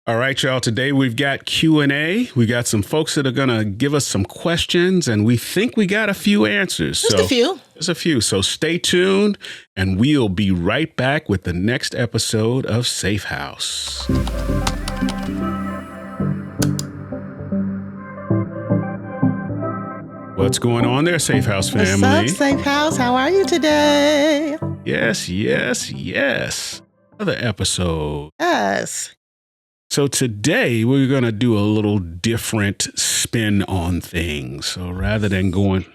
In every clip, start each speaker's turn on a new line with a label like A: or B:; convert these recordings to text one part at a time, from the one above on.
A: All right, y'all. Today we've got Q&A. We got some folks that are going to give us some questions, and we think we got a few answers.
B: Just a few.
A: Just a few. So stay tuned, and we'll be right back with the next episode of Safe House. What's going on there, Safe House family?
B: What's up, Safe House? How are you today?
A: Yes. Another episode.
B: Yes.
A: So today we're going to do a little different spin on things. So rather than going,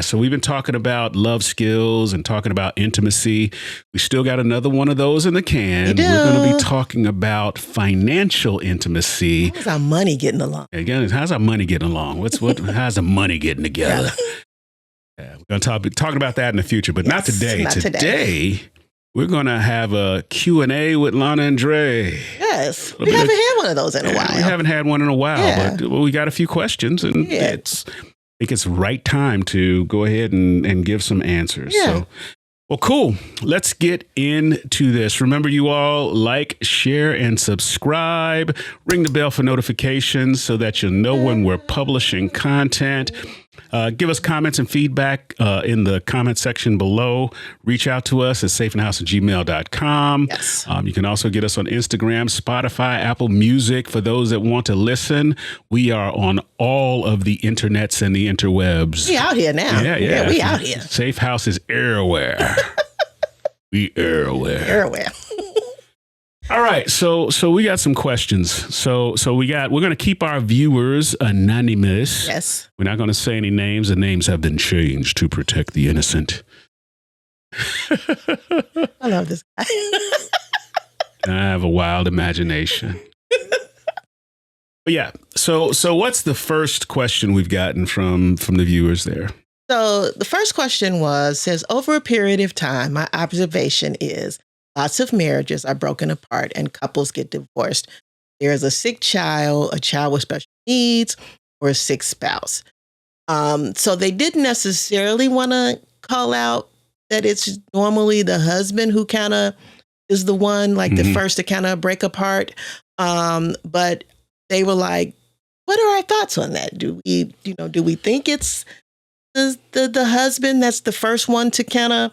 A: so we've been talking about love skills and talking about intimacy. We still got another one of those in the can. We're going to be talking about financial intimacy.
B: How's our money getting along?
A: Again, how's our money getting along? How's the money getting together? We're going to be talking about that in the future, but not today. Today, we're going to have a Q&A with Lana and Dre.
B: Yes. We haven't had one of those in a while.
A: We haven't had one in a while, but we got a few questions, and I think it's right time to go ahead and give some answers.
B: Yeah.
A: So, well, cool. Let's get into this. Remember, you all like, share, and subscribe. Ring the bell for notifications so that you'll know when we're publishing content. Give us comments and feedback in the comment section below. Reach out to us at safeandhouse@gmail.com.
B: Yes.
A: You can also get us on Instagram, Spotify, Apple Music. For those that want to listen, we are on all of the internets and the interwebs.
B: We out here now.
A: Yeah,
B: we out here.
A: Safe House is everywhere. We everywhere.
B: Everywhere.
A: All right, so we got some questions. So we're going to keep our viewers anonymous.
B: Yes.
A: We're not going to say any names. The names have been changed to protect the innocent.
B: I love this guy.
A: I have a wild imagination. But yeah, so what's the first question we've gotten from the viewers there?
B: So the first question says, over a period of time, my observation is lots of marriages are broken apart and couples get divorced. There's a sick child, a child with special needs, or a sick spouse. So they didn't necessarily want to call out that it's normally the husband who kind of is the one, like the first to kind of break apart. But they were like, what are our thoughts on that? Do we think it's the husband that's the first one to kind of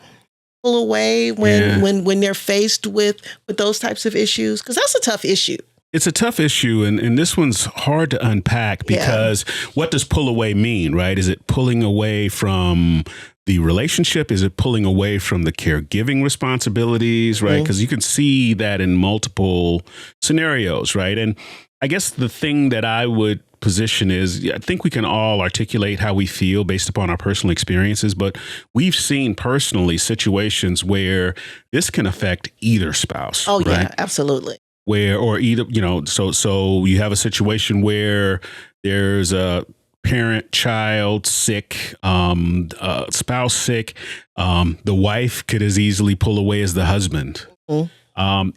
B: pull away when they're faced with those types of issues? Because that's a tough issue.
A: It's a tough issue, and this one's hard to unpack because what does pull away mean, right? Is it pulling away from the relationship? Is it pulling away from the caregiving responsibilities, right? Because you can see that in multiple scenarios, right? And I guess the thing that I would position is, I think we can all articulate how we feel based upon our personal experiences, but we've seen personally situations where this can affect either spouse.
B: Oh,
A: right?
B: yeah, absolutely.
A: Or either, so you have a situation where there's a parent, child sick, spouse sick. The wife could as easily pull away as the husband.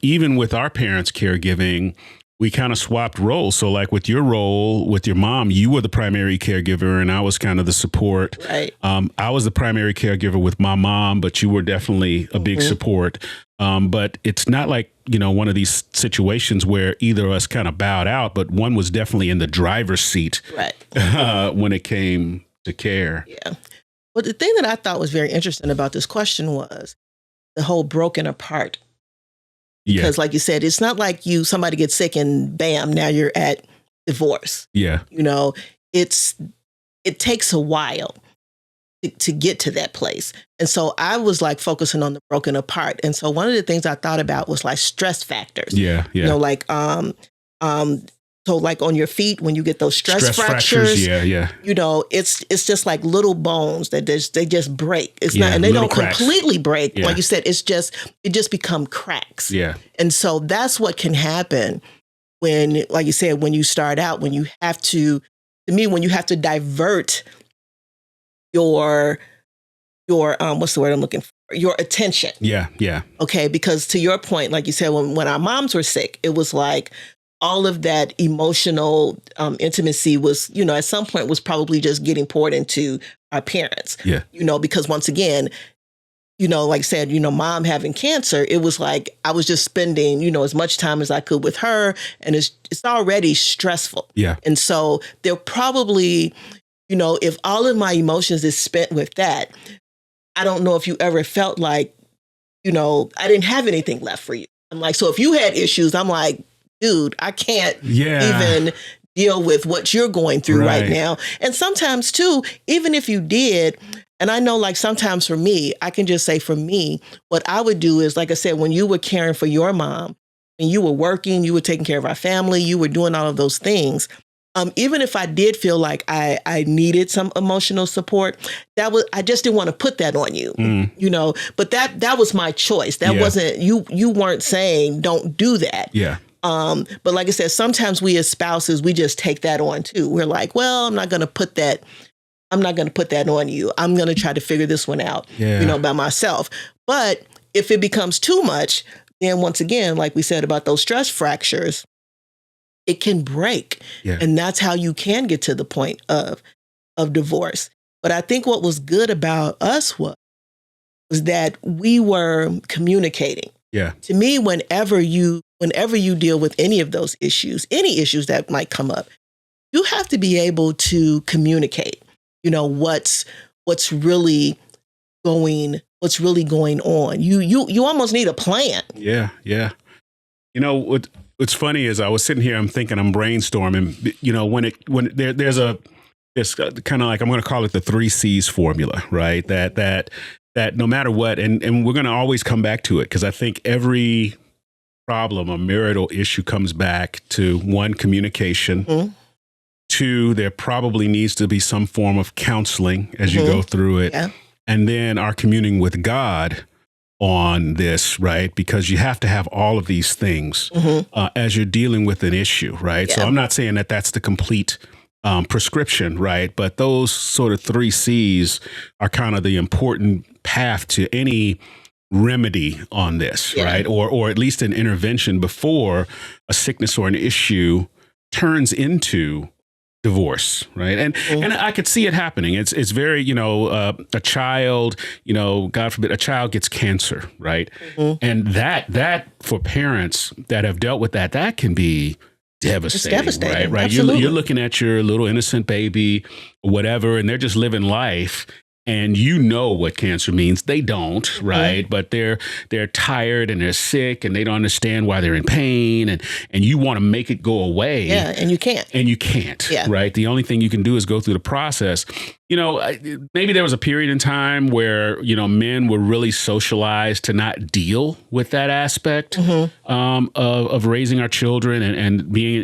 A: Even with our parents' caregiving, we kind of swapped roles. So like with your role with your mom, you were the primary caregiver and I was kind of the support.
B: Right.
A: I was the primary caregiver with my mom, but you were definitely a big support. But it's not like, one of these situations where either of us kind of bowed out, but one was definitely in the driver's seat when it came to care.
B: Yeah. But the thing that I thought was very interesting about this question was the whole broken apart. Because like you said, it's not like somebody gets sick and bam, now you're at divorce.
A: Yeah.
B: It takes a while to get to that place. And so I was like focusing on the broken apart. And so one of the things I thought about was like stress factors.
A: Yeah.
B: So like on your feet, when you get those stress fractures, it's just like little bones that they just break. It's not, and they don't cracks. Completely break. Like you said, it just become cracks.
A: Yeah.
B: And so that's what can happen when, like you said, when you start out, when you have to divert your what's the word I'm looking for? Your attention.
A: Yeah. Yeah.
B: Okay. Because to your point, like you said, when our moms were sick, it was like, all of that emotional intimacy was, at some point was probably just getting poured into our parents.
A: Yeah.
B: Because once again, like I said, mom having cancer, it was like I was just spending, as much time as I could with her, and it's already stressful.
A: Yeah.
B: And so they're probably, if all of my emotions is spent with that, I don't know if you ever felt like, I didn't have anything left for you. I'm like, so if you had issues, I'm like, dude, I can't even deal with what you're going through right now. And sometimes too, even if you did, and I know like sometimes for me, I can just say for me, what I would do is, like I said, when you were caring for your mom and you were working, you were taking care of our family, you were doing all of those things. Even if I did feel like I needed some emotional support, I just didn't want to put that on you, but that was my choice. That wasn't, you weren't saying don't do that.
A: Yeah.
B: But like I said, sometimes we as spouses, we just take that on too. We're like, well, I'm not going to put that on you. I'm going to try to figure this one out, by myself. But if it becomes too much, then once again, like we said about those stress fractures, it can break. Yeah. And that's how you can get to the point of divorce. But I think what was good about us was that we were communicating.
A: Yeah.
B: To me, whenever you deal with any of those issues, any issues that might come up, you have to be able to communicate, what's really going on. You almost need a plan.
A: Yeah. Yeah. What's funny is I was sitting here, I'm thinking, I'm brainstorming, there's kind of like, I'm going to call it the 3 C's formula, right? That no matter what, and we're going to always come back to it, because I think every problem, a marital issue, comes back to 1, communication. Mm-hmm. 2, there probably needs to be some form of counseling as you go through it. Yeah. And then our communing with God on this, right? Because you have to have all of these things as you're dealing with an issue, right? Yeah. So I'm not saying that that's the complete prescription, right? But those sort of 3 C's are kind of the important path to any remedy on this, right? Or at least an intervention before a sickness or an issue turns into divorce, right? And I could see it happening. It's very, a child, God forbid, a child gets cancer, right? And that for parents that have dealt with that can be devastating,
B: it's devastating.
A: Right? You're looking at your little innocent baby or whatever, and they're just living life. And what cancer means. They don't, right? But they're tired and they're sick and they don't understand why they're in pain, and you want to make it go away.
B: Yeah, and you can't.
A: Right? The only thing you can do is go through the process. Maybe there was a period in time where, men were really socialized to not deal with that aspect of raising our children and being,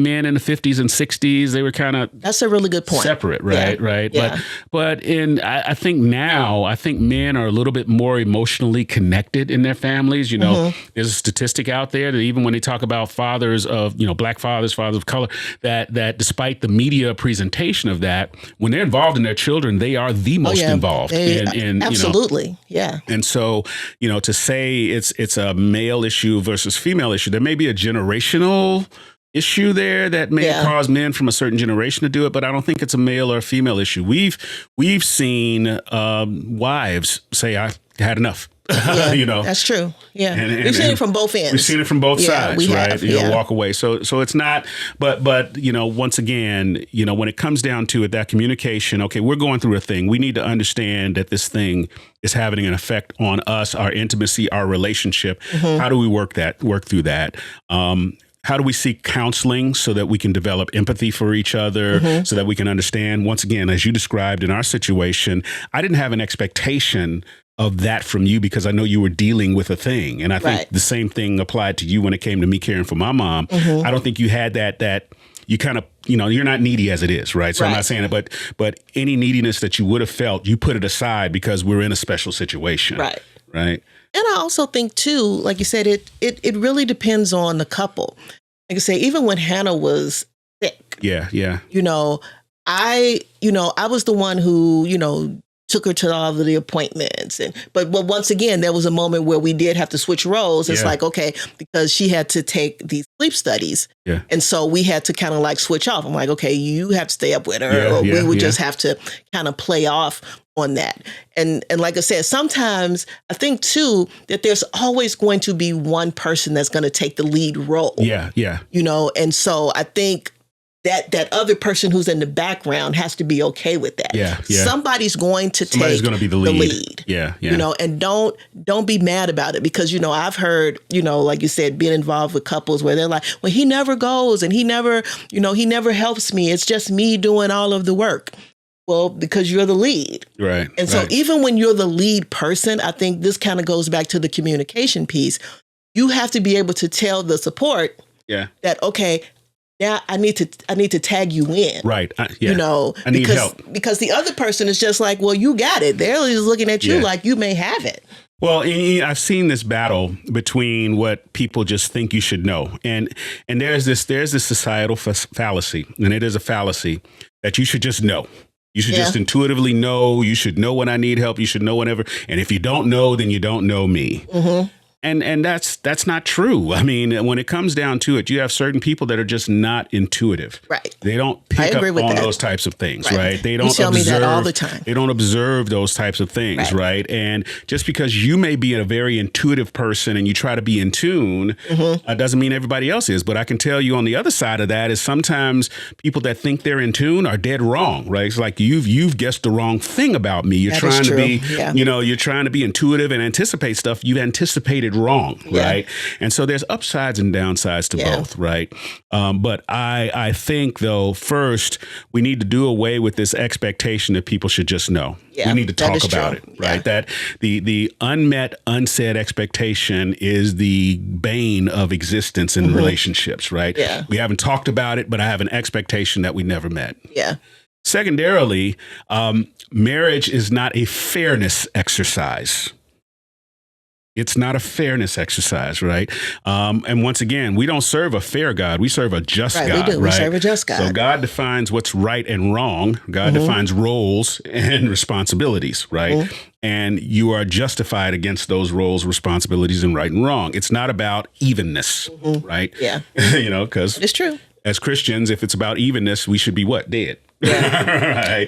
A: men in the 50s and 60s, they were kind of...
B: That's a really good point.
A: Separate, right? Yeah. Right. Yeah. But I think now, men are a little bit more emotionally connected in their families. There's a statistic out there that even when they talk about fathers of, Black fathers of color, that despite the media presentation of that, when they're involved in their children, they are the most involved.
B: Absolutely. Yeah.
A: And so, to say it's a male issue versus female issue, there may be a generational issue there that may cause men from a certain generation to do it, but I don't think it's a male or a female issue. We've seen wives say, "I had enough."
B: That's true. Yeah, and we've seen it from both ends.
A: We've seen it from both sides, right?
B: Have,
A: walk away. So it's not. But once again, when it comes down to it, that communication. Okay, we're going through a thing. We need to understand that this thing is having an effect on us, our intimacy, our relationship. How do we work through that? How do we seek counseling so that we can develop empathy for each other, so that we can understand? Once again, as you described in our situation, I didn't have an expectation of that from you because I know you were dealing with a thing. And I think the same thing applied to you when it came to me caring for my mom. I don't think you had that you kind of, you're not needy as it is, right? So I'm not saying it, but any neediness that you would have felt, you put it aside because we're in a special situation. Right. And
B: I also think too, like you said, it really depends on the couple. Like I say, even when Hannah was sick.
A: Yeah.
B: I was the one who, took her to all of the appointments. But once again, there was a moment where we did have to switch roles. It's like, okay, because she had to take these sleep studies.
A: Yeah.
B: And so we had to kind of like switch off. I'm like, okay, you have to stay up with her, or we would just have to kind of play off on that. And like I said, sometimes I think too that there's always going to be one person that's going to take the lead role.
A: Yeah. Yeah.
B: You know, and so I think that other person who's in the background has to be okay with that.
A: Yeah, yeah.
B: Somebody's going to
A: be the lead. Yeah, yeah.
B: You know, and don't be mad about it, because, you know, I've heard, you know, like you said, being involved with couples where they're like, well, he never goes and he never helps me. It's just me doing all of the work. Well, because you're the lead.
A: Right.
B: And so even when you're the lead person, I think this kind of goes back to the communication piece. You have to be able to tell the support that, okay, now I need to tag you in.
A: Right.
B: You know,
A: I need help.
B: Because the other person is just like, well, you got it. They're just looking at you like you may have it.
A: Well, I've seen this battle between what people just think you should know. And there's this societal fallacy, and it is a fallacy that you should just know. You should just intuitively know. You should know when I need help. You should know whenever. And if you don't know, then you don't know me. Mm-hmm. And that's not true. I mean, when it comes down to it, you have certain people that are just not intuitive.
B: Right.
A: They don't pick up on those types of things, right? They don't
B: you tell me that all the time.
A: They don't observe those types of things, right? And just because you may be a very intuitive person and you try to be in tune, doesn't mean everybody else is. But I can tell you on the other side of that is sometimes people that think they're in tune are dead wrong, right? It's like you've guessed the wrong thing about me. You're trying to be, you're trying to be intuitive and anticipate stuff. You've anticipated wrong, right? And so there's upsides and downsides to both, right? But I think, though, first, we need to do away with this expectation that people should just know. We need to talk about it, right? That the unmet, unsaid expectation is the bane of existence in relationships, right? We haven't talked about it, but I have an expectation that we never met. Secondarily, marriage is not a fairness exercise. It's not a fairness exercise, right? And once again, we don't serve a fair God. We serve a just God,
B: we do. We serve a just God.
A: So God defines what's right and wrong. God defines roles and responsibilities, right? And you are justified against those roles, responsibilities, and right and wrong. It's not about evenness, right? You know, because
B: it's true.
A: As Christians, if it's about evenness, we should be what? Dead.
B: Right.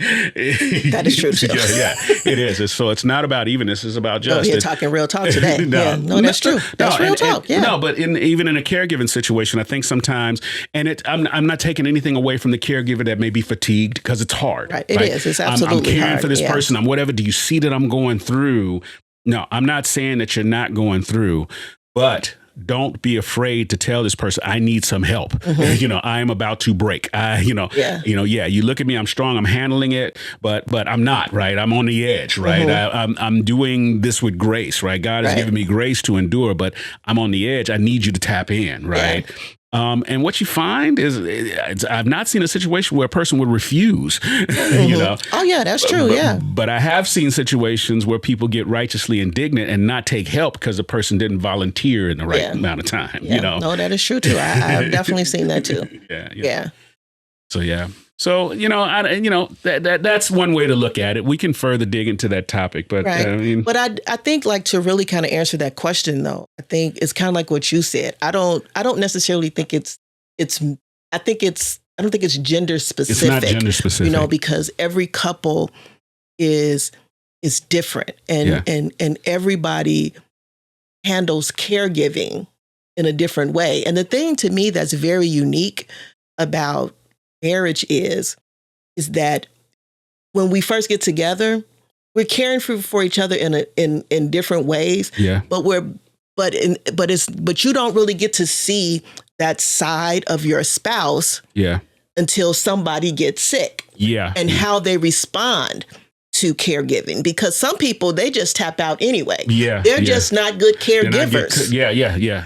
B: That is true too.
A: It is. So it's not about evenness. It's about justice.
B: You're talking real talk today. That's true. That's real talk.
A: No, but even in a caregiving situation, I think sometimes, and I'm not taking anything away from the caregiver that may be fatigued, because it's hard.
B: Right. It is. It's absolutely
A: I'm caring
B: hard
A: for this person. I'm whatever. Do you see that I'm going through? No, I'm not saying that you're not going through, but don't be afraid to tell this person, I need some help. You know, I am about to break. You look at me, I'm strong, I'm handling it, but I'm not, right? I'm on the edge, right? I'm doing this with grace, right? God has given me grace to endure, but I'm on the edge. I need you to tap in, right? And what you find is, I've not seen a situation where a person would refuse, you know.
B: Oh, yeah, that's true,
A: But I have seen situations where people get righteously indignant and not take help because the person didn't volunteer in the right amount of time, you know.
B: No, that is true, too. I've definitely seen that, too.
A: So, you know, that's one way to look at it. We can further dig into that topic, but
B: but I think, like, to really kind of answer that question, though, I think it's kind of like what you said. I don't necessarily think I don't think it's gender specific.
A: It's not gender specific,
B: you know, because every couple is different, and everybody handles caregiving in a different way. And the thing to me that's very unique about marriage is that when we first get together, we're caring for each other in different ways. But you don't really get to see that side of your spouse until somebody gets sick. And how they respond to caregiving, because some people, they just tap out anyway. They're just not good caregivers.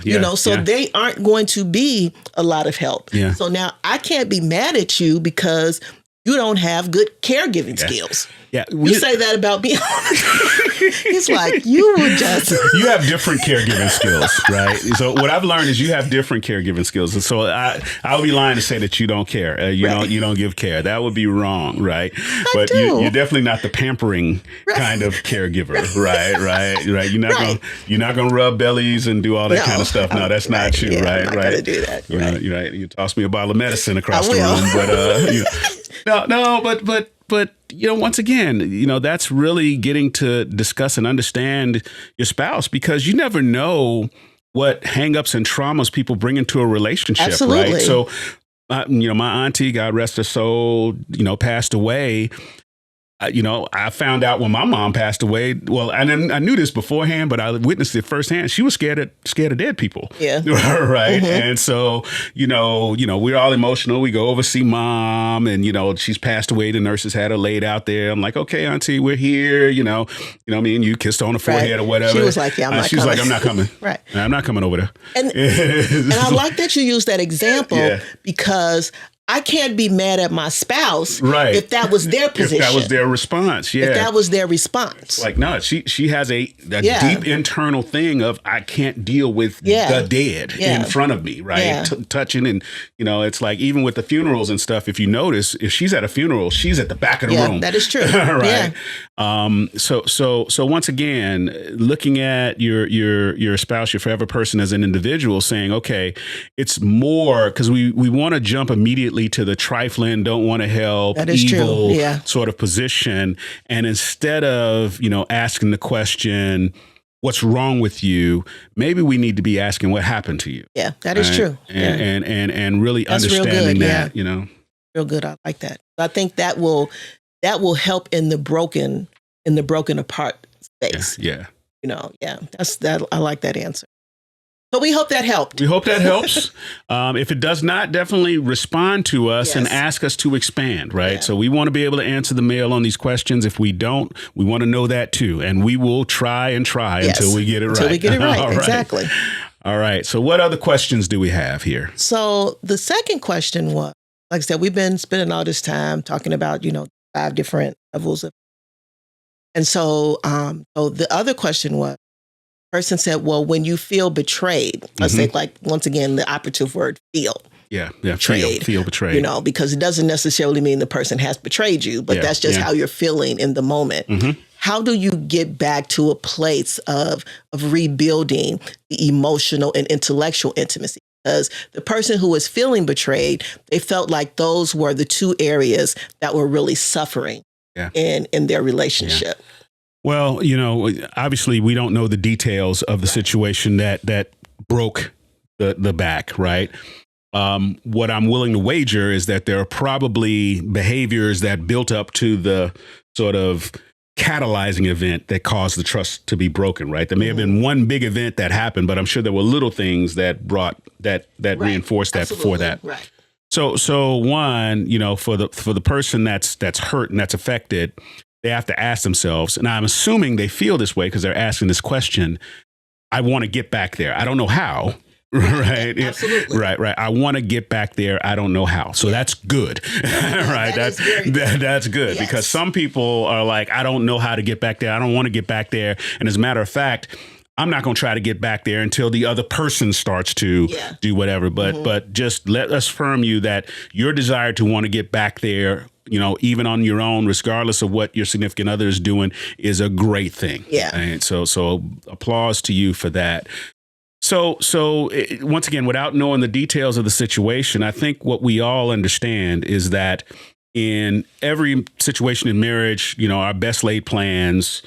B: You know, so they aren't going to be a lot of help. So now I can't be mad at you because you don't have good caregiving skills. You say that about me. He's like, you will just.
A: You have different caregiving skills, right? So what I've learned is you have different caregiving skills. And so I would be lying to say that you don't care. You don't give care. That would be wrong, right? But you're definitely not the pampering kind of caregiver, right? You're not gonna rub bellies and do all that kind of stuff. No, that's not you, right?
B: I'm not gonna do that.
A: You're right. You toss me a bottle of medicine across the room, but but once again, that's really getting to discuss and understand your spouse, because you never know what hangups and traumas people bring into a relationship,
B: Absolutely.
A: right? So, my auntie, God rest her soul, passed away. I found out when my mom passed away. Well, and I knew this beforehand, but I witnessed it firsthand. She was scared of dead people.
B: Yeah.
A: Right. Mm-hmm. And so, we're all emotional. We go over see mom, and she's passed away. The nurses had her laid out there. I'm like, okay, auntie, we're here. Me and you kissed her on the forehead or whatever.
B: She was like, yeah, I'm not coming.
A: She was like, I'm not coming.
B: Right.
A: I'm not coming over there.
B: And I like that you use that example because I can't be mad at my spouse if that was their position.
A: If that was their response,
B: If that was their response.
A: Like, no, she has a deep internal thing of, I can't deal with the dead in front of me, right?
B: Yeah.
A: Touching and, it's like, even with the funerals and stuff, if you notice, if she's at a funeral, she's at the back of the room.
B: That is true.
A: Right. So once again, looking at your spouse, your forever person as an individual, saying, okay, it's more, because we want to jump immediately to the trifling, don't want to help, evil sort of position. And instead of, asking the question, what's wrong with you? Maybe we need to be asking what happened to you. Yeah,
B: that is true.
A: And really That's understanding that,
B: Real good. I like that. I think that will help in the broken apart space.
A: Yeah.
B: That's that. I like that answer. So we hope that helped.
A: We hope that helps. If it does not, definitely respond to us and ask us to expand, right? Yeah. So we want to be able to answer the mail on these questions. If we don't, we want to know that too. And we will try until we get it right.
B: Until we get it right, exactly.
A: All right. So what other questions do we have here?
B: So the second question was, like I said, we've been spending all this time talking about, 5 different levels of. And so the other question was, person said, well, when you feel betrayed, let's say, like, once again, the operative word, feel.
A: Yeah. Feel betrayed.
B: Because it doesn't necessarily mean the person has betrayed you, but that's just how you're feeling in the moment. Mm-hmm. How do you get back to a place of rebuilding the emotional and intellectual intimacy? Because the person who was feeling betrayed, they felt like those were the 2 areas that were really suffering in their relationship.
A: Yeah. Well, obviously we don't know the details of the situation that broke the back, right? What I'm willing to wager is that there are probably behaviors that built up to the sort of catalyzing event that caused the trust to be broken, right? There may have been one big event that happened, but I'm sure there were little things that brought that reinforced that before that.
B: Right.
A: So one, for the person that's hurt and that's affected, they have to ask themselves, and I'm assuming they feel this way because they're asking this question, I want to get back there. I don't know how. Right.
B: Absolutely.
A: Right. I want to get back there. I don't know how. So that's good. Right. That's good because some people are like, I don't know how to get back there. I don't want to get back there. And as a matter of fact, I'm not going to try to get back there until the other person starts to do whatever. But just let us affirm you that your desire to want to get back there, even on your own, regardless of what your significant other is doing, is a great thing.
B: Yeah.
A: And so applause to you for that. So once again, without knowing the details of the situation, I think what we all understand is that in every situation in marriage, our best laid plans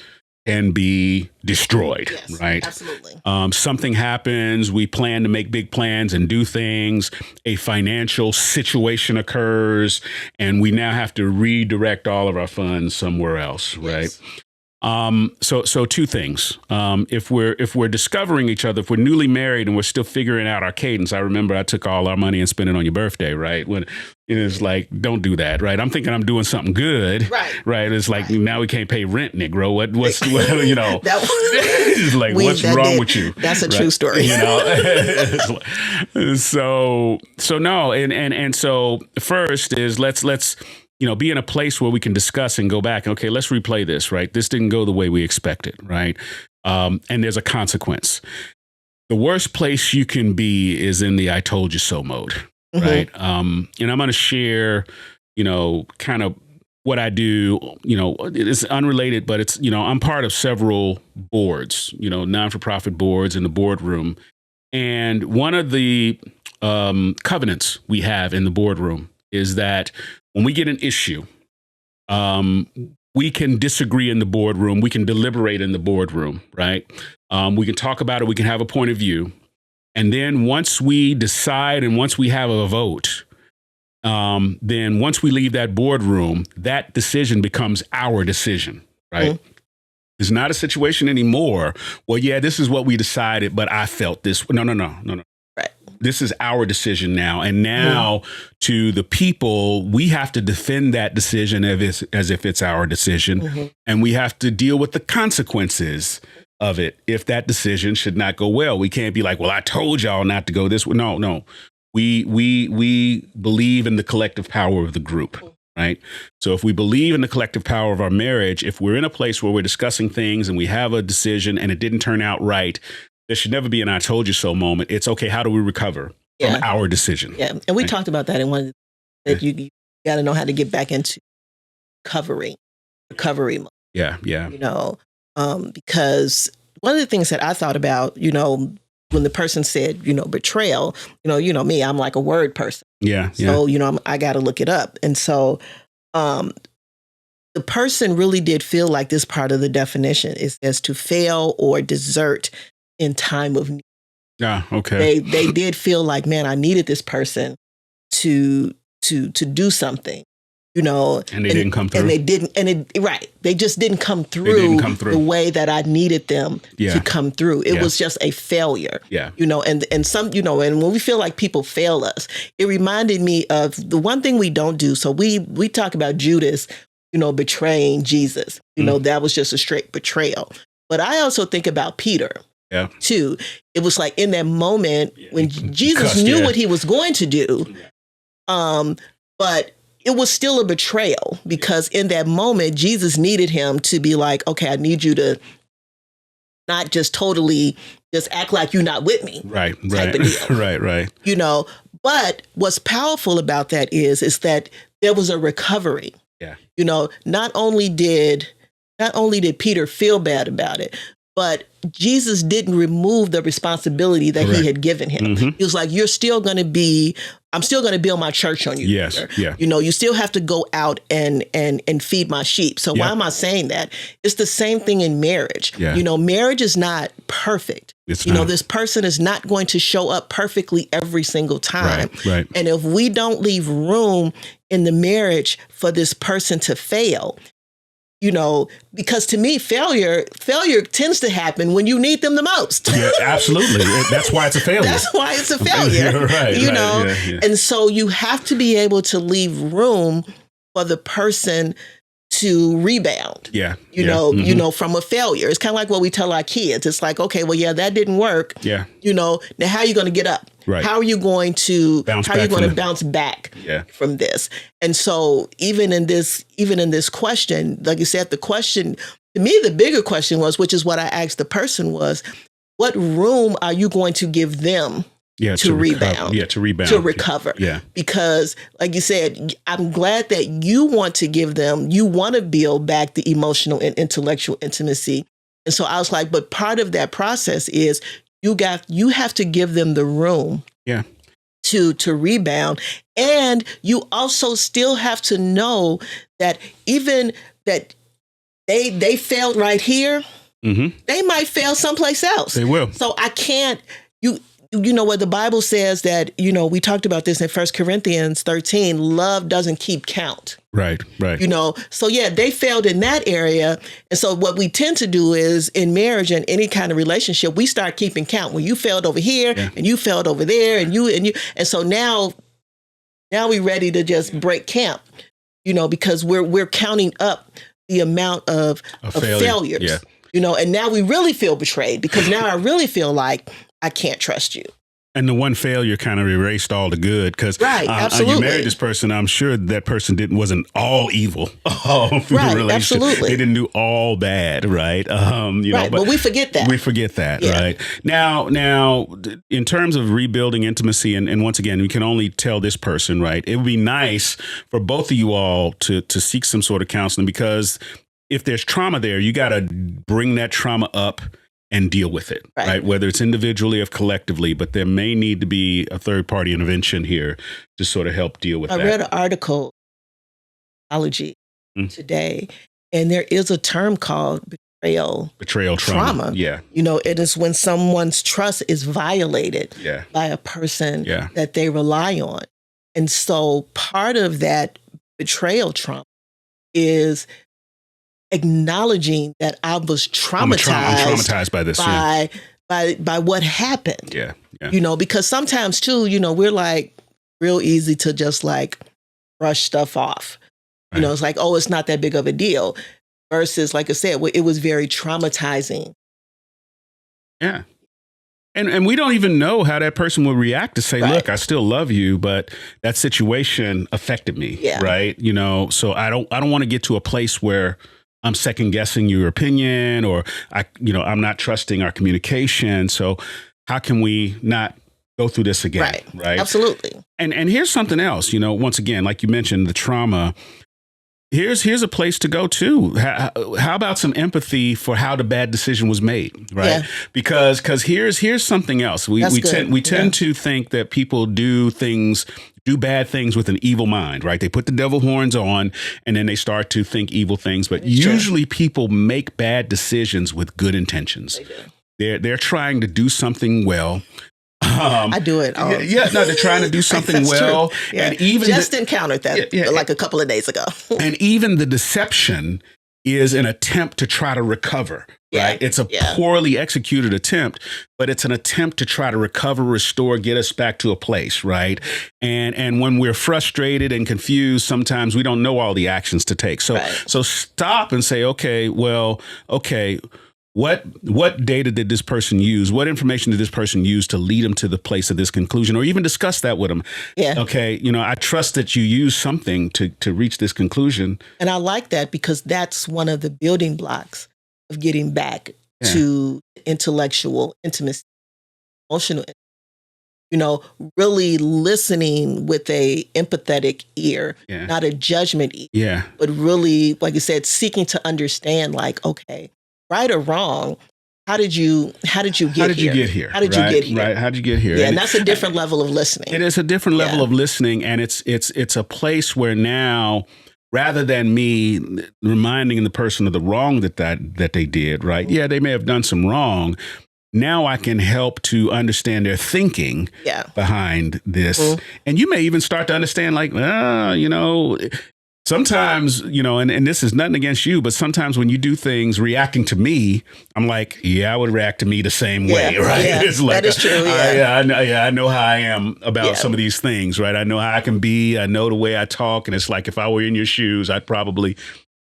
A: can be destroyed, right?
B: Absolutely.
A: Something happens, we plan to make big plans and do things, a financial situation occurs, and we now have to redirect all of our funds somewhere else, right? So 2 things. If we're discovering each other, if we're newly married and we're still figuring out our cadence, I remember I took all our money and spent it on your birthday, right? When it's like, don't do that, right? I'm thinking I'm doing something good, right? It's like, now we can't pay rent, Negro. What's it's like, what's wrong with you?
B: That's a true story.
A: So no, and so first is let's be in a place where we can discuss and go back. Okay, let's replay this, right? This didn't go the way we expected, right? And there's a consequence. The worst place you can be is in the I told you so mode, right? And I'm going to share, kind of what I do. It's unrelated, but it's, I'm part of several boards, non-for-profit boards in the boardroom. And one of the covenants we have in the boardroom is that when we get an issue, we can disagree in the boardroom. We can deliberate in the boardroom, right? We can talk about it. We can have a point of view. And then once we decide and once we have a vote, then once we leave that boardroom, that decision becomes our decision, right? It's not a situation anymore. Well, yeah, this is what we decided, but I felt this. No.
B: Right.
A: This is our decision now. And now to the people, we have to defend that decision as if it's our decision. And we have to deal with the consequences of it if that decision should not go well. We can't be like, well, I told y'all not to go this way. No. We believe in the collective power of the group. Right. So if we believe in the collective power of our marriage, if we're in a place where we're discussing things and we have a decision and it didn't turn out right, there should never be an I told you so moment. It's okay. How do we recover from our decision? Yeah.
B: And we talked about that in one that you got to know how to get back into recovery mode.
A: Yeah.
B: Because one of the things that I thought about, when the person said, betrayal, me, I'm like a word person.
A: Yeah.
B: So, I got to look it up. And so the person really did feel like this part of the definition is as to fail or desert in time of need.
A: Yeah. Okay.
B: They did feel like, man, I needed this person to do something. And
A: they didn't come through.
B: And they didn't. And they just didn't come through, the way that I needed them to come through. It was just a failure.
A: Yeah.
B: And some, and when we feel like people fail us, it reminded me of the one thing we don't do. So we talk about Judas, betraying Jesus. That was just a straight betrayal. But I also think about Peter.
A: Yeah.
B: Too. It was like in that moment when Jesus knew what he was going to do. But it was still a betrayal because in that moment, Jesus needed him to be like, okay, I need you to not just totally just act like you're not with me.
A: Right. Right.
B: But what's powerful about that is that there was a recovery.
A: Yeah.
B: Not only did Peter feel bad about it, but Jesus didn't remove the responsibility that he had given him. He was like, I'm still going to build my church on you.
A: Yes.
B: Peter.
A: Yeah.
B: You still have to go out and feed my sheep. So why am I saying that? It's the same thing in marriage.
A: Yeah.
B: Marriage is not perfect.
A: It's not.
B: This person is not going to show up perfectly every single time.
A: Right.
B: And if we don't leave room in the marriage for this person to fail, because to me, failure tends to happen when you need them the most.
A: Yeah, absolutely. That's why it's a failure.
B: That's why it's a failure.
A: Right.
B: Yeah. And so you have to be able to leave room for the person to rebound.
A: Yeah.
B: From a failure. It's kind of like what we tell our kids. It's like, okay, well, yeah, that didn't work.
A: Yeah.
B: Now how are you going to get up?
A: Right.
B: How are you going to bounce back from this? And so even in this question, like you said, the question to me, the bigger question was, which is what I asked the person was, what room are you going to give them to rebound? To recover.
A: Yeah.
B: Because like you said, I'm glad that you want to build back the emotional and intellectual intimacy. And so I was like, but part of that process is you have to give them the room to rebound. And you also still have to know that even that they failed right here, they might fail someplace else.
A: They will.
B: So I can't, what the Bible says that, we talked about this in 1 Corinthians 13, love doesn't keep count.
A: Right.
B: So they failed in that area. And so what we tend to do is in marriage and any kind of relationship, we start keeping count. Well, you failed over here and you failed over there and you. And so now we're ready to just break camp, because we're counting up the amount of failures, and now we really feel betrayed because now I really feel like I can't trust you.
A: And the one failure kind of erased all the good because
B: Right,
A: you
B: absolutely.
A: married this person. I'm sure that person wasn't all evil. Right, the relationship.
B: Absolutely.
A: They didn't do all bad, right?
B: Right, but we forget that.
A: We forget that,
B: Yeah.
A: right? Now, in terms of rebuilding intimacy, and once again, we can only tell this person, right? It would be nice for both of you all to seek some sort of counseling because if there's trauma there, you got to bring that trauma up and deal with it, right? Whether it's individually or collectively, but there may need to be a third party intervention here to sort of help deal with that.
B: I read an article, Psychology today, and there is a term called betrayal trauma.
A: Yeah.
B: You know, it is when someone's trust is violated by a person that they rely on. And so part of that betrayal trauma is acknowledging that I was traumatized.
A: I'm traumatized by this.
B: By what happened.
A: Yeah.
B: You know, because sometimes too, you know, we're like real easy to just like brush stuff off. Right. You know, it's like, oh, it's not that big of a deal. Versus, like I said, it was very traumatizing.
A: Yeah. And we don't even know how that person will react to say, look, I still love you, but that situation affected me. Yeah. Right. You know, so I don't want to get to a place where I'm second guessing your opinion or I'm not trusting our communication. So how can we not go through this again? Right.
B: Absolutely.
A: And here's something else, you know, once again, like you mentioned, the trauma. Here's a place to go too. How about some empathy for how the bad decision was made, right? Yeah. Because here's something else. We tend to think that people do bad things with an evil mind, right? They put the devil horns on and then they start to think evil things. But usually people make bad decisions with good intentions. They're trying to do something well.
B: I do it.
A: They're trying to do something well.
B: Yeah. And even just encountered that like a couple of days ago.
A: And even the deception is an attempt to try to recover. Right. It's a poorly executed attempt, but it's an attempt to try to recover, restore, get us back to a place. Right. And when we're frustrated and confused, sometimes we don't know all the actions to take. So stop and say, okay. What data did this person use? What information did this person use to lead them to the place of this conclusion, or even discuss that with them? Yeah. Okay. You know, I trust that you use something to reach this conclusion.
B: And I like that because that's one of the building blocks of getting back to intellectual intimacy, emotional, you know, really listening with a empathetic ear, not a judgment ear, but really, like you said, seeking to understand, like, okay, right or wrong, how did you get here? How did you get here?
A: Right. How did you get here?
B: Yeah, and that's a different level of listening.
A: It is a different level of listening, and it's a place where now, rather than me reminding the person of the wrong that they did, right? Yeah, they may have done some wrong. Now I can help to understand their thinking behind this, and you may even start to understand, like, you know. Sometimes, you know, and this is nothing against you, but sometimes when you do things reacting to me, I'm like, I would react to me the same way, right?
B: Yeah,
A: it's like,
B: that is true.
A: I know how I am about some of these things, right? I know how I can be. I know the way I talk. And it's like, if I were in your shoes, I'd probably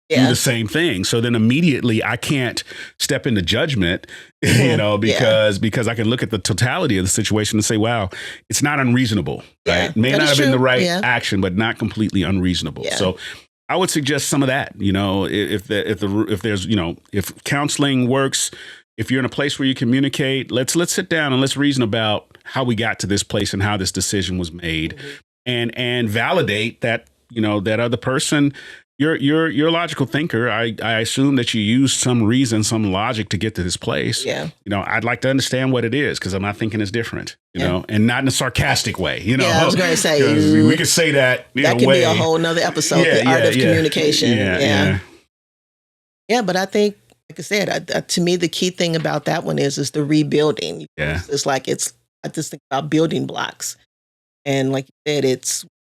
A: do the same thing. So then immediately I can't step into judgment, you know, because I can look at the totality of the situation and say, wow, it's not unreasonable. Right? May not have been the right action, but not completely unreasonable. Yeah. So I would suggest some of that, you know, if there's, you know, if counseling works, if you're in a place where you communicate, let's sit down and let's reason about how we got to this place and how this decision was made, and validate that, you know, that other person. You're a logical thinker. I assume that you use some reason, some logic to get to this place. Yeah. You know, I'd like to understand what it is because I'm not thinking it's different, you know, and not in a sarcastic way, you know. Yeah,
B: I was going to say.
A: We could say that in a way.
B: That could be a whole nother episode, the art of communication. Yeah, but I think, like I said, to me, the key thing about that one is the rebuilding. Yeah. It's like, I just think about building blocks. And like you said,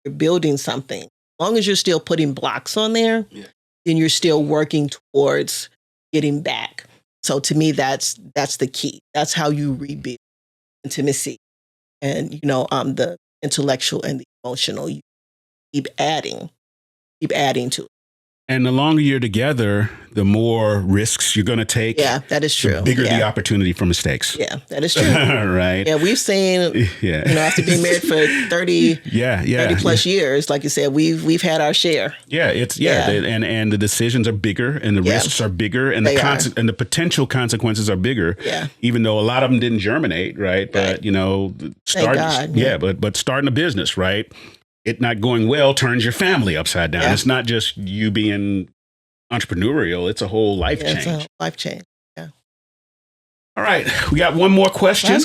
B: you're building something. As long as you're still putting blocks on there, then you're still working towards getting back. So to me, that's the key. That's how you rebuild intimacy, and you know, the intellectual and the emotional. You keep adding to it.
A: And the longer you're together, the more risks you're going to take.
B: Yeah, that is true.
A: The bigger the opportunity for mistakes.
B: Yeah, that is true.
A: Right.
B: Yeah, we've seen, after being married for 30 plus years, like you said, we've had our share.
A: Yeah, and the decisions are bigger and the risks are bigger and and the potential consequences are bigger.
B: Yeah.
A: Even though a lot of them didn't germinate, right? But but starting a business, right? It not going well turns your family upside down. Yeah. It's not just you being entrepreneurial. It's a whole life change.
B: It's a whole life change. Yeah.
A: All right. We got one more question.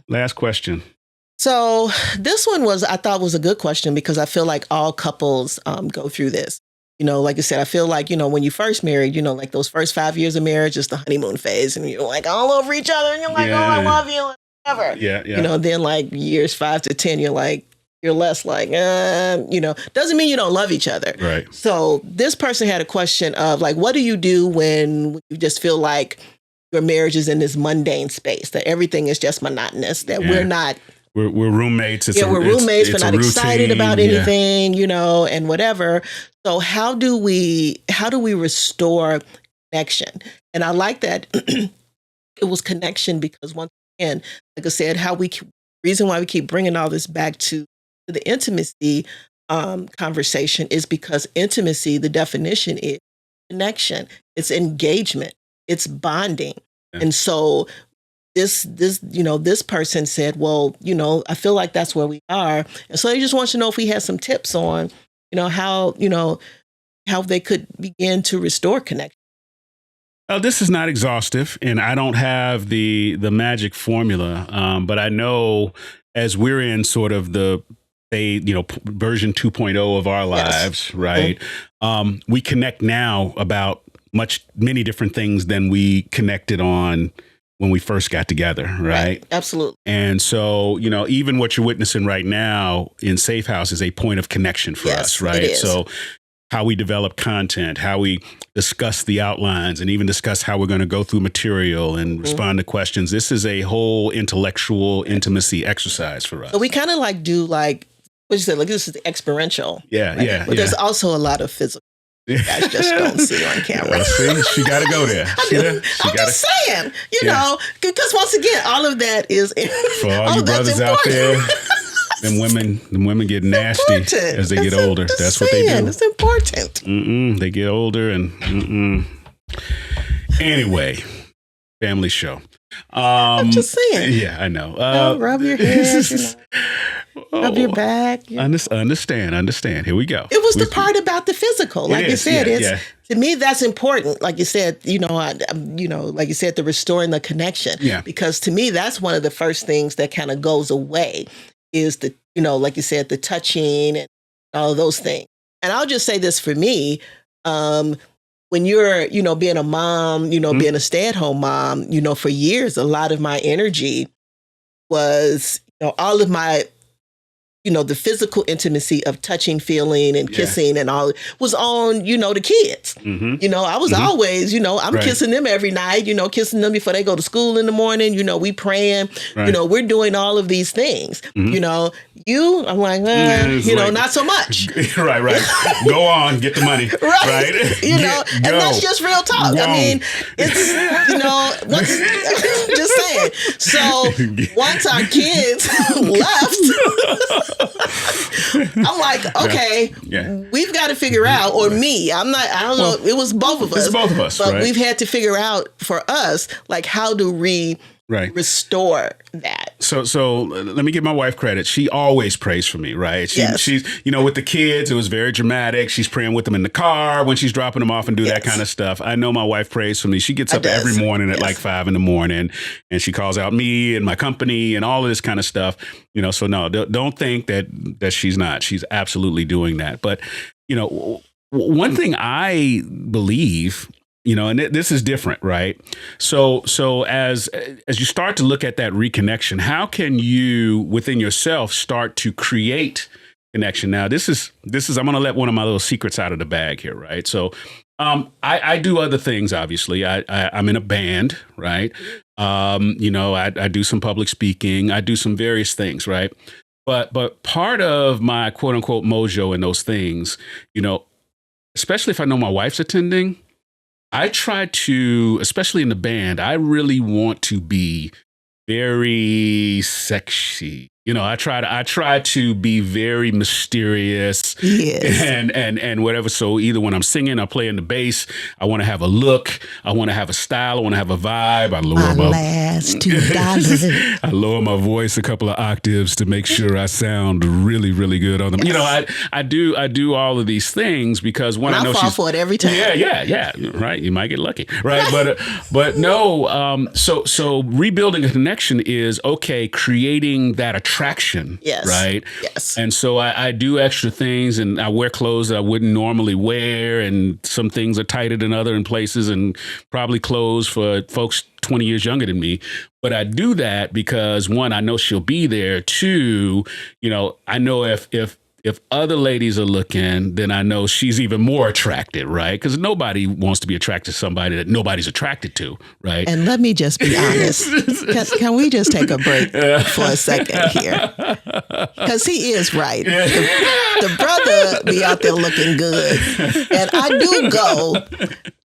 B: Last question.
A: So
B: this one I thought was a good question because I feel like all couples go through this. Like I said, I feel like, when you first married, like those first 5 years of marriage is the honeymoon phase and you're like all over each other and you're like, oh, I love you, whatever.
A: Yeah.
B: Then like years 5 to 10, you're less like, doesn't mean you don't love each other.
A: Right.
B: So this person had a question of like, what do you do when you just feel like your marriage is in this mundane space, that everything is just monotonous, that we're not.
A: We're roommates.
B: We're roommates. We're not excited about anything, and whatever. So how do we restore connection? And I like that it was connection because once again, like I said, reason why we keep bringing all this back to the intimacy conversation is because intimacy, the definition is connection, it's engagement, it's bonding. Yeah. And so this person said, well, I feel like that's where we are. And so they just want to know if we had some tips on, how they could begin to restore connection.
A: This is not exhaustive, and I don't have the magic formula, but I know as we're in sort of the version 2.0 of our lives, right? We connect now about many different things than we connected on when we first got together, right?
B: Absolutely.
A: And so, even what you're witnessing right now in Safehouse is a point of connection for us, right?
B: It is.
A: So how we develop content, how we discuss the outlines, and even discuss how we're going to go through material and respond to questions. This is a whole intellectual intimacy exercise for us.
B: So we kind of do what you said, this is the experiential.
A: Yeah,
B: right?
A: yeah.
B: But there's also a lot of physical. You guys just don't see on camera.
A: See, she got to go there.
B: I'm just saying, because once again, all of that is
A: for all you brothers out there. Them women get nasty as they get older. That's what they do.
B: It's important.
A: They get older and Anyway, family show.
B: I'm just saying.
A: Yeah, I know.
B: Rub your head, rub your back.
A: Understand. Here we go.
B: It was the part about the physical. Like you said, to me, that's important. Like you said, like you said, the restoring the connection.
A: Yeah.
B: Because to me, that's one of the first things that kind of goes away is the, like you said, the touching and all of those things. And I'll just say this for me, when you're, being a mom, being a stay-at-home mom, for years, a lot of my energy was, all of my, the physical intimacy of touching, feeling, and kissing and all was on, the kids. I was always, I'm kissing them every night, kissing them before they go to school in the morning, we praying, we're doing all of these things, I'm like, not so much.
A: Right. Go on, get the money.
B: Right. And that's just real talk. I mean, it's, just saying. So once our kids left, I'm like, okay, we've got to figure out, or me, I don't know, it was both of us.
A: It's both of us,
B: but we've had to figure out for us, like, how do we restore that?
A: So let me give my wife credit. She always prays for me, right? She's, with the kids, it was very dramatic. She's praying with them in the car when she's dropping them off and do that kind of stuff. I know my wife prays for me. She gets up every morning at like 5 a.m. and she calls out me and my company and all of this kind of stuff. So no, don't think that she's not. She's absolutely doing that. But, one thing I believe, and this is different, right? So as you start to look at that reconnection, how can you within yourself start to create connection? Now, this is I'm going to let one of my little secrets out of the bag here, right? So I do other things, obviously. I'm in a band, right? I do some public speaking. I do some various things, right? But part of my quote unquote mojo in those things, especially if I know my wife's attending, I try to, especially in the band, I really want to be very sexy. I try to be very mysterious,
B: Yes.
A: and whatever. So either when I'm singing, I'm playing the bass, I want to have a look, I want to have a style, I want to have a vibe.
B: My last $2.
A: I lower my voice a couple of octaves to make sure I sound really, really good on them.
B: Yes.
A: I do all of these things because when I know
B: fall for it every time.
A: Yeah. Right. You might get lucky. Right. But no. So rebuilding a connection is creating that attraction.
B: Yes.
A: Right.
B: Yes.
A: And so I do extra things, and I wear clothes that I wouldn't normally wear, and some things are tighter than other in places, and probably clothes for folks 20 years younger than me. But I do that because, one, I know she'll be there. Two, I know if other ladies are looking, then I know she's even more attracted, right? Because nobody wants to be attracted to somebody that nobody's attracted to, right?
B: And let me just be honest. Can we just take a break for a second here? Because he is right. The brother be out there looking good. And I do go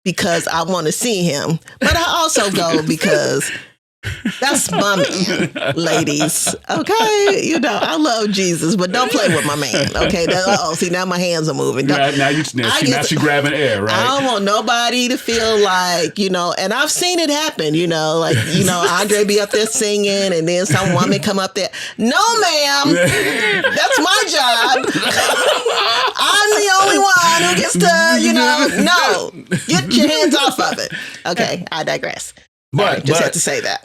B: because I want to see him. But I also go because that's my man, ladies. Okay, I love Jesus, but don't play with my man. Okay, see, now my hands are moving.
A: Now she grabbing air, right?
B: I don't want nobody to feel like and I've seen it happen. Andre be up there singing, and then some woman come up there. No, ma'am, that's my job. I'm the only one who gets to, no, get your hands off of it. Okay, I digress. But just had to say that.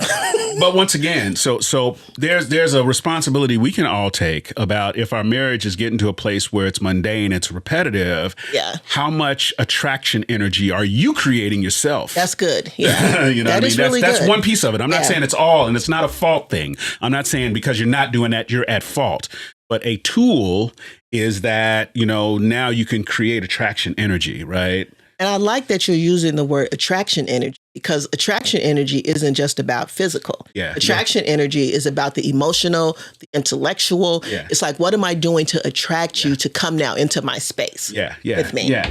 A: But once again, so there's a responsibility we can all take about if our marriage is getting to a place where it's mundane, it's repetitive.
B: Yeah. How
A: much attraction energy are you creating yourself?
B: That's good. Yeah.
A: That's one piece of it. I'm not saying it's all, and it's not a fault thing. I'm not saying because you're not doing that, you're at fault. But a tool is that, now you can create attraction energy, right?
B: And I like that you're using the word attraction energy, because attraction energy isn't just about physical.
A: Yeah,
B: attraction energy is about the emotional, the intellectual.
A: Yeah.
B: It's like, what am I doing to attract you to come now into my space with me?
A: Yeah.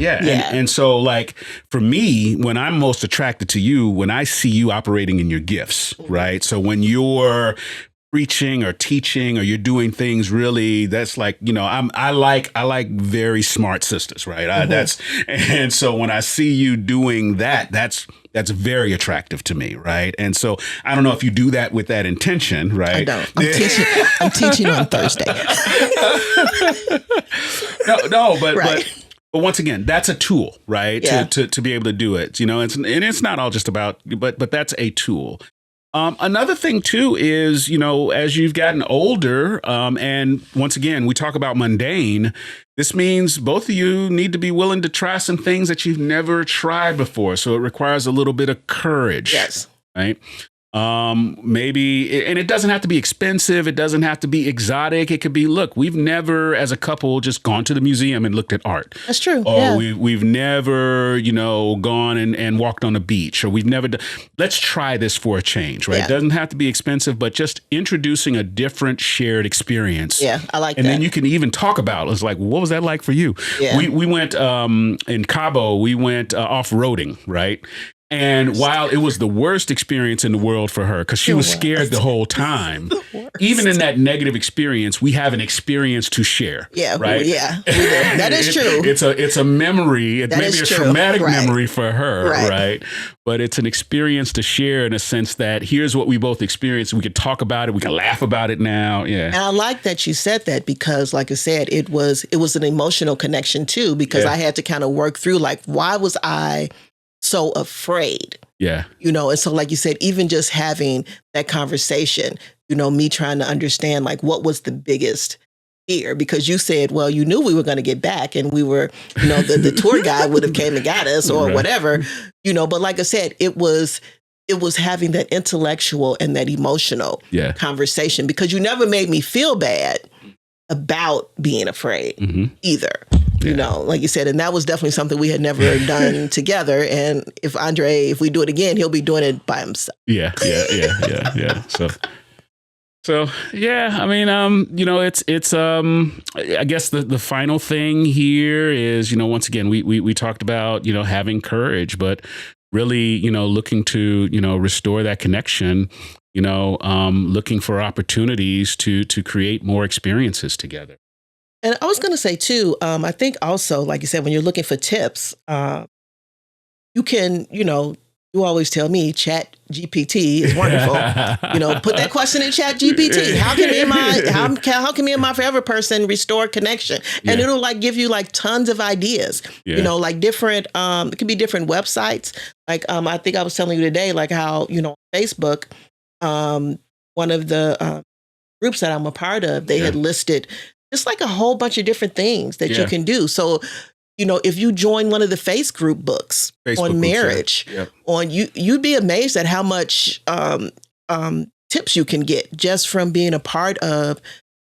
A: And so, like, for me, when I'm most attracted to you, when I see you operating in your gifts, right? So when you're preaching or teaching, or you're doing things really, that's like, I like very smart sisters, right? And so when I see you doing that, that's very attractive to me, right? And so I don't know if you do that with that intention, right?
B: I don't. I'm teaching on Thursday.
A: But once again, that's a tool, right?
B: Yeah.
A: To be able to do it, and it's not all just about, but that's a tool. Another thing, too, is, as you've gotten older, and once again, we talk about mundane, this means both of you need to be willing to try some things that you've never tried before. So it requires a little bit of courage.
B: Yes.
A: Right. Maybe, and it doesn't have to be expensive. It doesn't have to be exotic. It could be, look, we've never, as a couple, just gone to the museum and looked at art.
B: That's true.
A: Or we've never, gone and walked on a beach, or we've never done. Let's try this for a change, right?
B: Yeah.
A: It doesn't have to be expensive, but just introducing a different shared experience.
B: Yeah, I like that.
A: And then you can even talk about, it's like, what was that like for you?
B: Yeah.
A: We went in Cabo, we went off-roading, right? And while it was the worst experience in the world for her, because she was scared the whole time, even in that negative experience, we have an experience to share.
B: Yeah,
A: right.
B: Yeah, we do. That is true.
A: It's a memory. It may be a traumatic memory for her, right? But it's an experience to share in a sense that here's what we both experienced. We could talk about it. We can laugh about it now. Yeah.
B: And I like that you said that, because, like I said, it was an emotional connection too, because I had to kind of work through, like, why was I so afraid?
A: Yeah.
B: And so, like you said, even just having that conversation, me trying to understand, like, what was the biggest fear? Because you said, well, you knew we were going to get back, and we were, the tour guide would have came and got us or whatever, but like I said, it was having that intellectual and that emotional conversation, because you never made me feel bad about being afraid either. Like you said, and that was definitely something we had never done together. And if we do it again, he'll be doing it by himself.
A: Yeah. So So yeah, I mean, it's I guess the final thing here is, once again, we talked about, having courage, but really, looking to, restore that connection, looking for opportunities to create more experiences together.
B: And I was going to say too, I think also, like you said, when you're looking for tips, you can, you always tell me Chat GPT is wonderful. Put that question in Chat GPT. How can me and my forever person restore connection? And it'll like give you like tons of ideas. Like different. It could be different websites. Like I think I was telling you today, like how Facebook, one of the groups that I'm a part of, they had listed just like a whole bunch of different things that you can do. So, if you join one of the Facebook books on marriage, you'd be amazed at how much tips you can get just from being a part of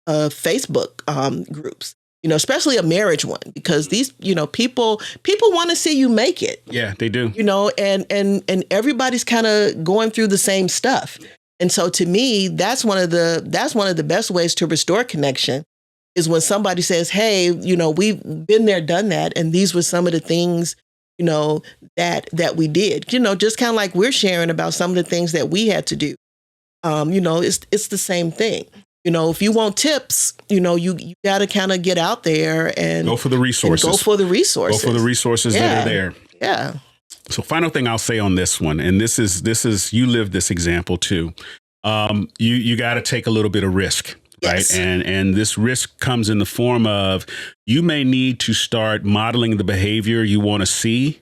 B: Facebook groups. Especially a marriage one, because these, people want to see you make it.
A: Yeah, they do.
B: And everybody's kind of going through the same stuff. And so to me, that's one of the best ways to restore connection. Is when somebody says, hey, we've been there, done that. And these were some of the things, that we did, just kind of like we're sharing about some of the things that we had to do. It's the same thing. If you want tips, you got to kind of get out there and
A: go for the resources.
B: Go for the resources
A: that are there.
B: Yeah.
A: So final thing I'll say on this one, and this is, you live this example too. You got to take a little bit of risk. Right.
B: Yes.
A: And this risk comes in the form of you may need to start modeling the behavior you want to see,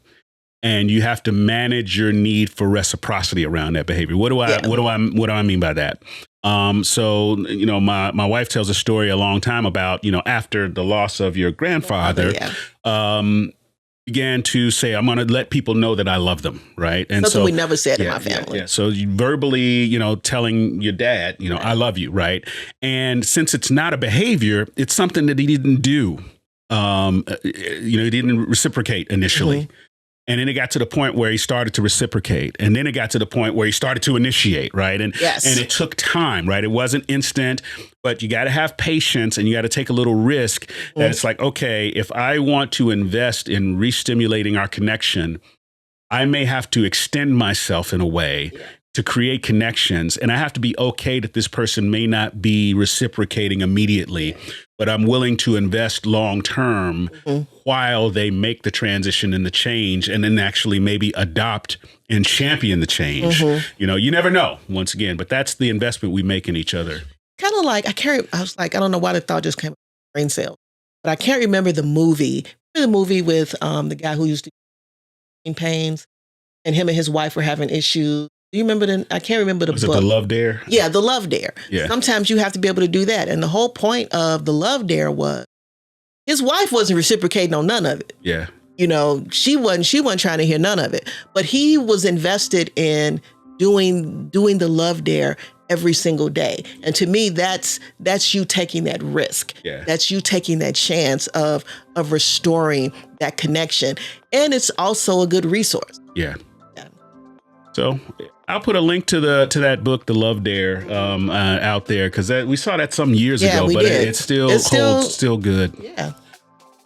A: and you have to manage your need for reciprocity around that behavior. What do I mean by that? So, my wife tells a story a long time about, after the loss of your grandfather, began to say, I'm going to let people know that I love them. Right. And
B: something we never said in my family.
A: So you verbally, telling your dad, I love you. Right. And since it's not a behavior, it's something that he didn't do. He didn't reciprocate initially. Mm-hmm. And then it got to the point where he started to reciprocate. And then it got to the point where he started to initiate, right? And it took time, right? It wasn't instant, but you got to have patience and you got to take a little risk. Mm-hmm. That it's like, okay, if I want to invest in re-stimulating our connection, I may have to extend myself in a way to create connections. And I have to be okay that this person may not be reciprocating immediately, but I'm willing to invest long term while they make the transition and the change, and then actually maybe adopt and champion the change. You never know, once again, but that's the investment we make in each other.
B: Kind of like, I don't know why the thought just came up, brain cell, but I can't remember the movie with the guy who used to be pains, and him and his wife were having issues. Do you remember I can't remember the book.
A: Was it The Love Dare?
B: Yeah, The Love Dare.
A: Yeah.
B: Sometimes you have to be able to do that. And the whole point of The Love Dare was his wife wasn't reciprocating on none of it.
A: Yeah.
B: She wasn't trying to hear none of it. But he was invested in doing the Love Dare every single day. And to me, that's you taking that risk.
A: Yeah.
B: That's you taking that chance of restoring that connection. And it's also a good resource.
A: Yeah. So I'll put a link to that book, The Love Dare, out there, because we saw that some years ago, but it still holds still good.
B: Yeah.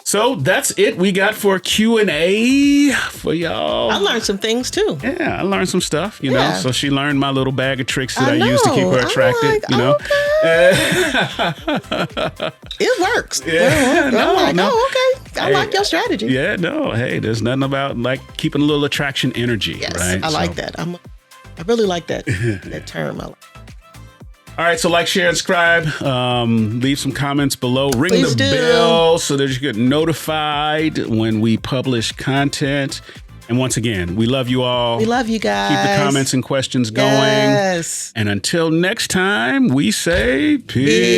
A: So that's it we got for Q&A for y'all.
B: I learned some things too.
A: Yeah, I learned some stuff, you know. So she learned my little bag of tricks that I use to keep her attracted,
B: Okay. It works.
A: Yeah,
B: okay. I like your strategy.
A: Yeah, no. Hey, there's nothing about like keeping a little attraction energy, right?
B: I like that. I really like that that term.
A: All right, so like, share, and subscribe. Leave some comments below. Ring
B: Please
A: the
B: do.
A: bell so that you get notified when we publish content. And once again, we love you all.
B: We love you guys.
A: Keep the comments and questions going.
B: Yes.
A: And until next time, we say peace.